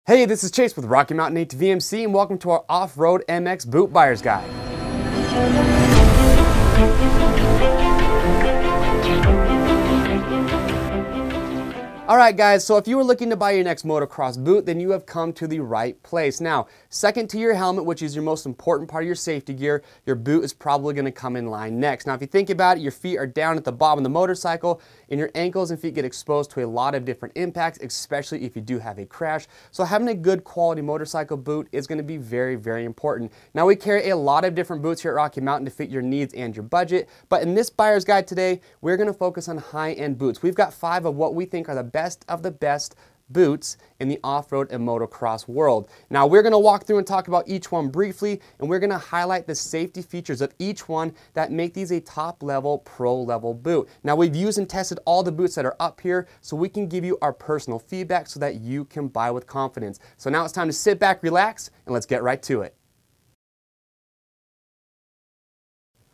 Hey, this is Chase with Rocky Mountain ATV MC, and welcome to our Off-Road MX Boot Buyer's Guide. Alright guys, so if you were looking to buy your next motocross boot, then you have come to the right place. Now, second to your helmet, which is your most important part of your safety gear, your boot is probably going to come in line next. Now, if you think about it, your feet are down at the bottom of the motorcycle, and your ankles and feet get exposed to a lot of different impacts, especially if you do have a crash. So having a good quality motorcycle boot is going to be very, very important. Now, we carry a lot of different boots here at Rocky Mountain to fit your needs and your budget, but in this buyer's guide today, we're going to focus on high-end boots. We've got 5 of what we think are the best of the best boots in the off-road and motocross world. Now we're going to walk through and talk about each one briefly, and we're going to highlight the safety features of each one that make these a top-level, pro-level boot. Now we've used and tested all the boots that are up here so we can give you our personal feedback so that you can buy with confidence. So now it's time to sit back, relax, and let's get right to it.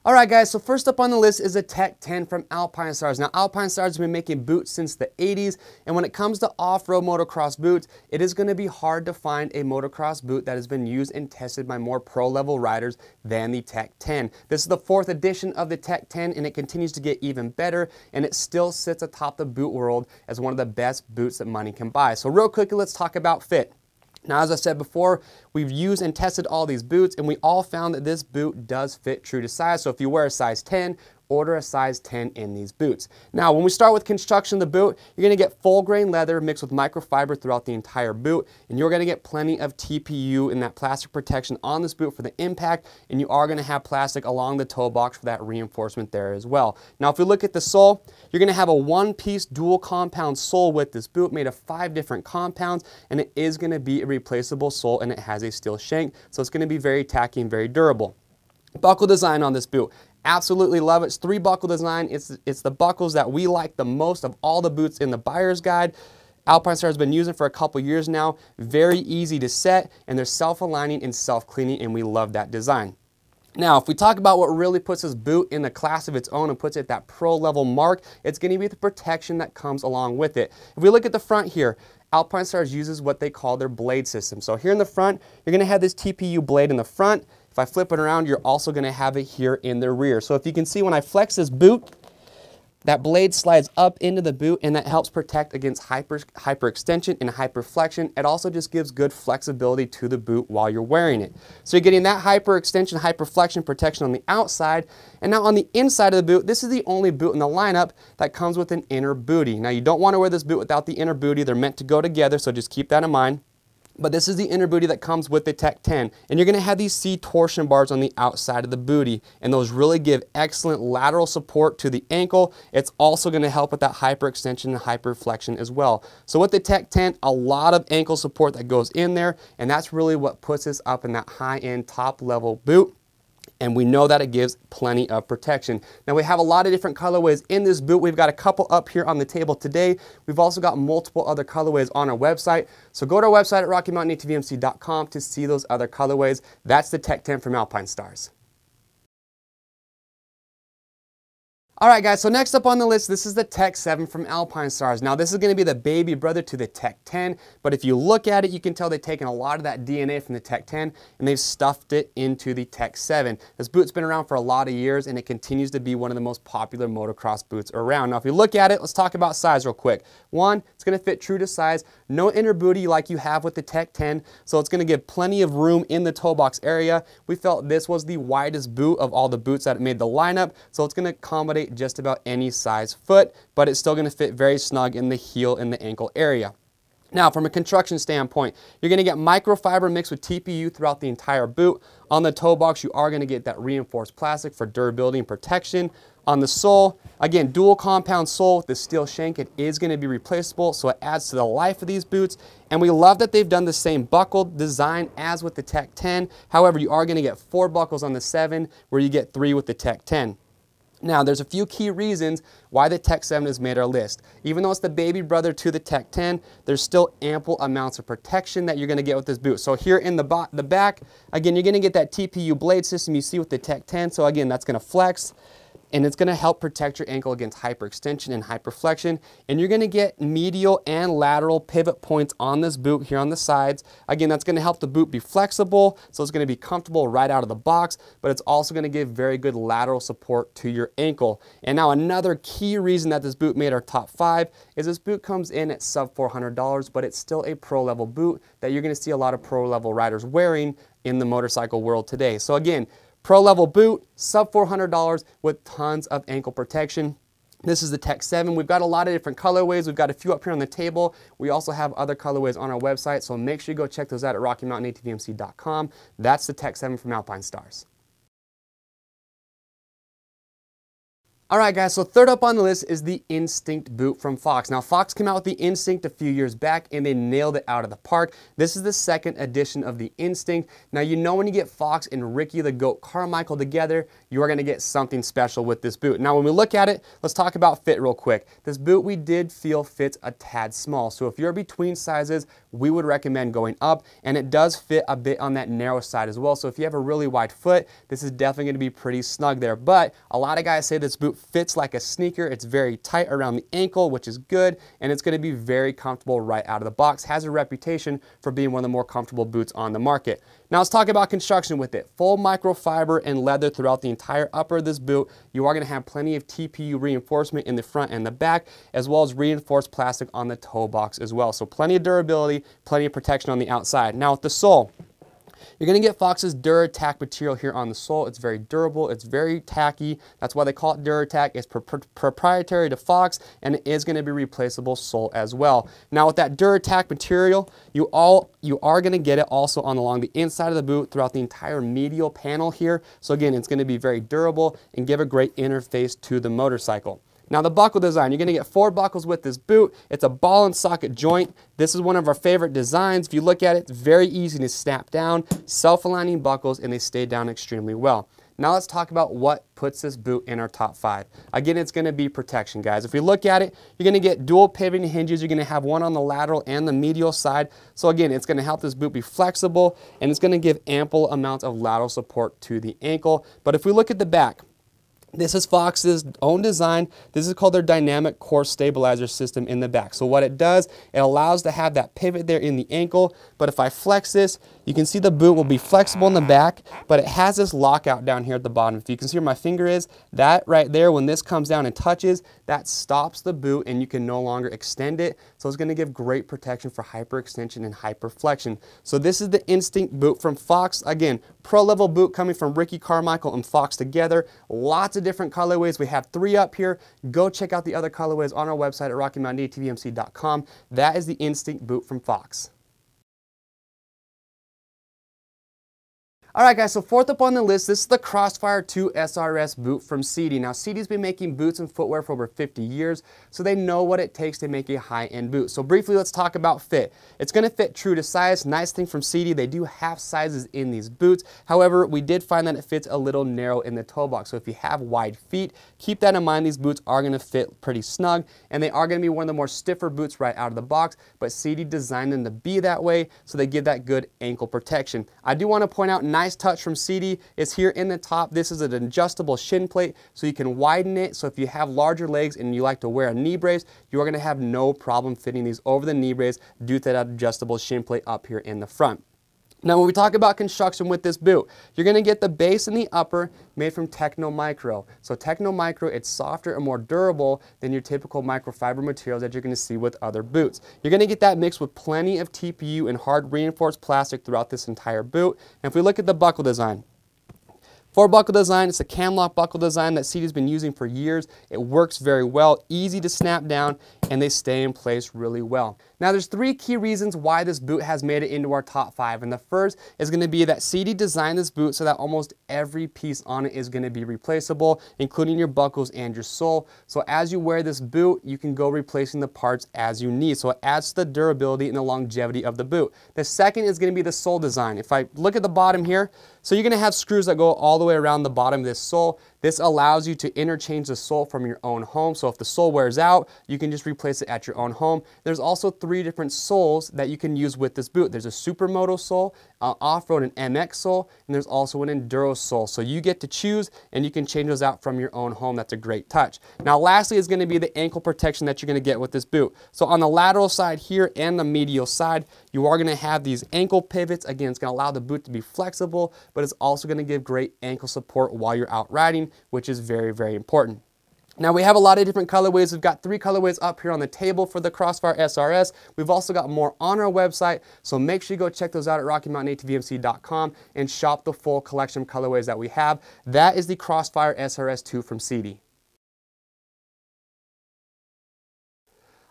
Alright guys, so first up on the list is a Tech10 from Alpinestars. Now Alpinestars has been making boots since the 80s, and when it comes to off-road motocross boots, it is going to be hard to find a motocross boot that has been used and tested by more pro-level riders than the Tech10. This is the 4th edition of the Tech10, and it continues to get even better, and it still sits atop the boot world as one of the best boots that money can buy. So real quickly, let's talk about fit. Now, as I said before, we've used and tested all these boots, and we all found that this boot does fit true to size. So if you wear a size 10, order a size 10 in these boots. Now, when we start with construction of the boot, you're going to get full grain leather mixed with microfiber throughout the entire boot, and you're going to get plenty of TPU in that plastic protection on this boot for the impact, and you are going to have plastic along the toe box for that reinforcement there as well. Now, if we look at the sole, you're going to have a one-piece dual compound sole with this boot made of 5 different compounds, and it is going to be a replaceable sole, and it has a steel shank, so it's going to be very tacky and very durable. Buckle design on this boot. Absolutely love it. It's 3 buckle design. It's the buckles that we like the most of all the boots in the buyer's guide. Alpinestars has been using for a couple years now. Very easy to set, and they're self-aligning and self-cleaning, and we love that design. Now, if we talk about what really puts this boot in a class of its own and puts it at that pro-level mark, it's going to be the protection that comes along with it. If we look at the front here, Alpinestars uses what they call their blade system. So here in the front, you're going to have this TPU blade in the front. If I flip it around, you're also going to have it here in the rear. So if you can see, when I flex this boot, that blade slides up into the boot, and that helps protect against hyperextension and hyperflexion. It also just gives good flexibility to the boot while you're wearing it. So you're getting that hyperextension, hyperflexion protection on the outside. And now on the inside of the boot, this is the only boot in the lineup that comes with an inner bootie. Now you don't want to wear this boot without the inner bootie. They're meant to go together, so just keep that in mind. But this is the inner bootie that comes with the Tech10. And you're going to have these C torsion bars on the outside of the bootie. And those really give excellent lateral support to the ankle. It's also going to help with that hyperextension and hyperflexion as well. So with the Tech10, a lot of ankle support that goes in there. And that's really what puts us up in that high-end, top-level boot. And we know that it gives plenty of protection. Now we have a lot of different colorways in this boot. We've got a couple up here on the table today. We've also got multiple other colorways on our website. So go to our website at RockyMountainATVMC.com to see those other colorways. That's the Tech10 from Alpinestars. Alright guys, so next up on the list, this is the Tech7 from Alpinestars. Now this is going to be the baby brother to the Tech10, but if you look at it, you can tell they've taken a lot of that DNA from the Tech10 and they've stuffed it into the Tech7. This boot's been around for a lot of years, and it continues to be one of the most popular motocross boots around. Now if you look at it, let's talk about size real quick. One, it's going to fit true to size. No inner bootie like you have with the Tech10, so it's going to give plenty of room in the toe box area. We felt this was the widest boot of all the boots that made the lineup, so it's going to accommodate just about any size foot, but it's still going to fit very snug in the heel and the ankle area. Now, from a construction standpoint, you're going to get microfiber mixed with TPU throughout the entire boot. On the toe box, you are going to get that reinforced plastic for durability and protection. On the sole, again, dual compound sole with the steel shank. It is going to be replaceable, so it adds to the life of these boots. And we love that they've done the same buckle design as with the Tech10. However, you are going to get 4 buckles on the 7, where you get 3 with the Tech10. Now, there's a few key reasons why the Tech7 has made our list. Even though it's the baby brother to the Tech10, there's still ample amounts of protection that you're going to get with this boot. So here in the back, again, you're going to get that TPU blade system you see with the Tech10. So again, that's going to flex. and it's going to help protect your ankle against hyperextension and hyperflexion. And you're going to get medial and lateral pivot points on this boot here on the sides. Again, that's going to help the boot be flexible, so it's going to be comfortable right out of the box, but it's also going to give very good lateral support to your ankle. And now another key reason that this boot made our top 5 is this boot comes in at sub $400, but it's still a pro level boot that you're going to see a lot of pro level riders wearing in the motorcycle world today. So again, pro level boot, sub $400 with tons of ankle protection. This is the Tech7. We've got a lot of different colorways. We've got a few up here on the table. We also have other colorways on our website, so make sure you go check those out at RockyMountainATVMC.com. That's the Tech7 from Alpinestars. All right, guys, so third up on the list is the Instinct boot from Fox. Now, Fox came out with the Instinct a few years back, and they nailed it out of the park. This is the second edition of the Instinct. Now, you know when you get Fox and Ricky the Goat Carmichael together, you are going to get something special with this boot. Now, when we look at it, let's talk about fit real quick. This boot we did feel fits a tad small, so if you're between sizes, we would recommend going up, and it does fit a bit on that narrow side as well. So if you have a really wide foot, this is definitely going to be pretty snug there. But a lot of guys say this boot fits like a sneaker. It's very tight around the ankle, which is good, and it's going to be very comfortable right out of the box. Has a reputation for being one of the more comfortable boots on the market. Now let's talk about construction with it. Full microfiber and leather throughout the entire upper of this boot. You are going to have plenty of TPU reinforcement in the front and the back, as well as reinforced plastic on the toe box as well. So plenty of durability, plenty of protection on the outside. Now with the sole, you're going to get Fox's DuraTack material here on the sole. It's very durable. It's very tacky. That's why they call it DuraTack. It's proprietary to Fox, and it is going to be replaceable sole as well. Now with that DuraTack material, you are going to get it also along the inside of the boot throughout the entire medial panel here. So again, it's going to be very durable and give a great interface to the motorcycle. Now the buckle design, you're going to get 4 buckles with this boot. It's a ball and socket joint. This is one of our favorite designs. If you look at it, it's very easy to snap down, self-aligning buckles, and they stay down extremely well. Now let's talk about what puts this boot in our top 5. Again, it's going to be protection, guys. If we look at it, you're going to get dual pivoting hinges. You're going to have one on the lateral and the medial side. So again, it's going to help this boot be flexible, and it's going to give ample amounts of lateral support to the ankle. But if we look at the back, this is Fox's own design. This is called their dynamic core stabilizer system in the back. So what it does, it allows to have that pivot there in the ankle. But if I flex this, you can see the boot will be flexible in the back, but it has this lockout down here at the bottom. If you can see where my finger is, that right there, when this comes down and touches, that stops the boot and you can no longer extend it. So it's going to give great protection for hyperextension and hyperflexion. So this is the Instinct boot from Fox. Again, pro level boot coming from Ricky Carmichael and Fox together. Lots of different colorways. We have 3 up here. Go check out the other colorways on our website at RockyMountainATVMC.com. That is the Instinct boot from Fox. All right, guys, so fourth up on the list, this is the Crossfire 2 SRS boot from Sidi. Now, Sidi's been making boots and footwear for over 50 years, so they know what it takes to make a high-end boot. So briefly, let's talk about fit. It's going to fit true to size. Nice thing from Sidi, they do have sizes in these boots. However, we did find that it fits a little narrow in the toe box. So if you have wide feet, keep that in mind. These boots are going to fit pretty snug, and they are going to be one of the more stiffer boots right out of the box, but Sidi designed them to be that way, so they give that good ankle protection. I do want to point out, nice touch from Sidi is here in the top. This is an adjustable shin plate, so you can widen it. So if you have larger legs and you like to wear a knee brace, you are going to have no problem fitting these over the knee brace due to that adjustable shin plate up here in the front. Now, when we talk about construction with this boot, you're going to get the base and the upper made from Techno Micro. So Techno Micro, it's softer and more durable than your typical microfiber materials that you're going to see with other boots. You're going to get that mixed with plenty of TPU and hard reinforced plastic throughout this entire boot. And if we look at the buckle design, for buckle design, it's a cam lock buckle design that Sidi's been using for years. It works very well, easy to snap down, and they stay in place really well. Now, there's 3 key reasons why this boot has made it into our top 5, and the first is going to be that Sidi designed this boot so that almost every piece on it is going to be replaceable, including your buckles and your sole. So as you wear this boot, you can go replacing the parts as you need. So it adds to the durability and the longevity of the boot. The second is going to be the sole design. If I look at the bottom here, so you're going to have screws that go all the way around the bottom of this sole. This allows you to interchange the sole from your own home. So if the sole wears out, you can just replace it at your own home. There's also 3 different soles that you can use with this boot. There's a Supermoto sole, off-road and MX sole, and there's also an Enduro sole. So you get to choose, and you can change those out from your own home. That's a great touch. Now lastly is going to be the ankle protection that you're going to get with this boot. So on the lateral side here and the medial side, you are going to have these ankle pivots. Again, it's going to allow the boot to be flexible, but it's also going to give great ankle support while you're out riding, which is very, very important. Now we have a lot of different colorways. We've got 3 colorways up here on the table for the Crossfire SRS. We've also got more on our website, so make sure you go check those out at RockyMountainATVMC.com and shop the full collection of colorways that we have. That is the Crossfire SRS2 from Sidi.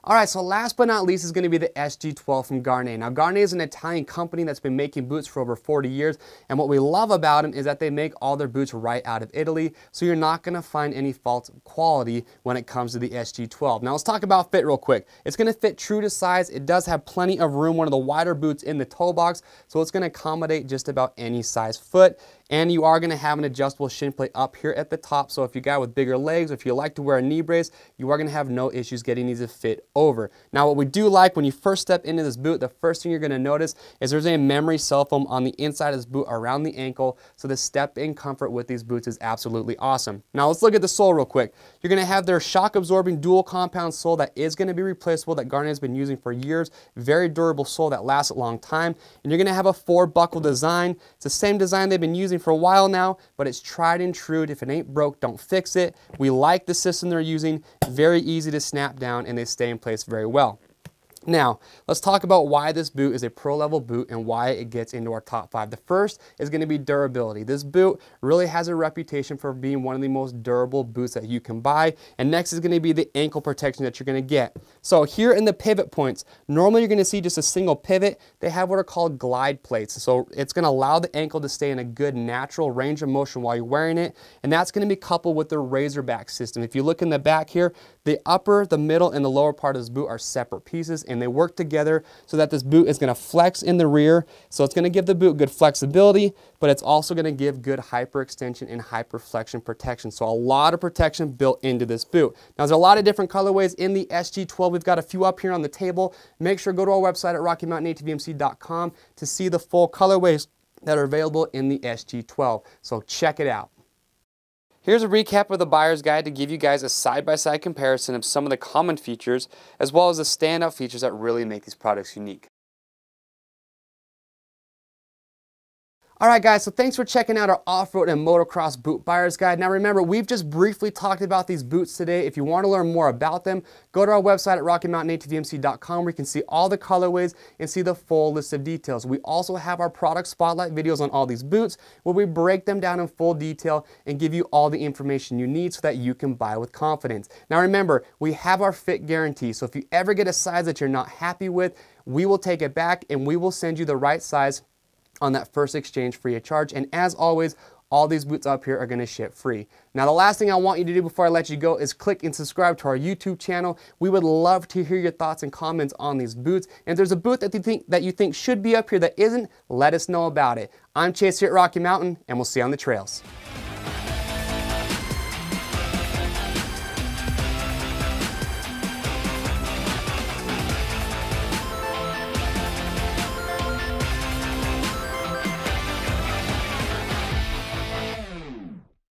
All right, so last but not least is going to be the SG12 from Gaerne. Now, Gaerne is an Italian company that's been making boots for over 40 years, and what we love about them is that they make all their boots right out of Italy, so you're not going to find any faults of quality when it comes to the SG12. Now, let's talk about fit real quick. It's going to fit true to size. It does have plenty of room, one of the wider boots in the toe box, so it's going to accommodate just about any size foot. And you are going to have an adjustable shin plate up here at the top, so if you're a guy with bigger legs, or if you like to wear a knee brace, you are going to have no issues getting these to fit over. Now what we do like when you first step into this boot, the first thing you're going to notice is there's a memory cell foam on the inside of this boot around the ankle, so the step-in comfort with these boots is absolutely awesome. Now let's look at the sole real quick. You're going to have their shock-absorbing dual compound sole that is going to be replaceable, that Gaerne has been using for years. Very durable sole that lasts a long time. And you're going to have a 4-buckle design. It's the same design they've been using for a while now, but it's tried and true. If it ain't broke, don't fix it. We like the system they're using. Very easy to snap down, and they stay in place very well. Now, let's talk about why this boot is a pro-level boot and why it gets into our top 5. The first is going to be durability. This boot really has a reputation for being one of the most durable boots that you can buy. And next is going to be the ankle protection that you're going to get. So here in the pivot points, normally you're going to see just a single pivot. They have what are called glide plates. So it's going to allow the ankle to stay in a good natural range of motion while you're wearing it. And that's going to be coupled with the razorback system. If you look in the back here, the upper, the middle, and the lower part of this boot are separate pieces, and they work together so that this boot is going to flex in the rear. So it's going to give the boot good flexibility, but it's also going to give good hyperextension and hyperflexion protection. So a lot of protection built into this boot. Now there's a lot of different colorways in the SG12. We've got a few up here on the table. Make sure to go to our website at RockyMountainATVMC.com to see the full colorways that are available in the SG12. So check it out. Here's a recap of the buyer's guide to give you guys a side-by-side comparison of some of the common features as well as the standout features that really make these products unique. Alright guys, so thanks for checking out our off-road and motocross boot buyer's guide. Now remember, we've just briefly talked about these boots today. If you want to learn more about them, go to our website at RockyMountainATVMC.com where you can see all the colorways and see the full list of details. We also have our product spotlight videos on all these boots where we break them down in full detail and give you all the information you need so that you can buy with confidence. Now remember, we have our fit guarantee, so if you ever get a size that you're not happy with, we will take it back and we will send you the right size on that first exchange free of charge. And as always, all these boots up here are going to ship free. Now the last thing I want you to do before I let you go is click and subscribe to our YouTube channel. We would love to hear your thoughts and comments on these boots. And if there's a boot that you think should be up here that isn't, let us know about it. I'm Chase here at Rocky Mountain, and we'll see you on the trails.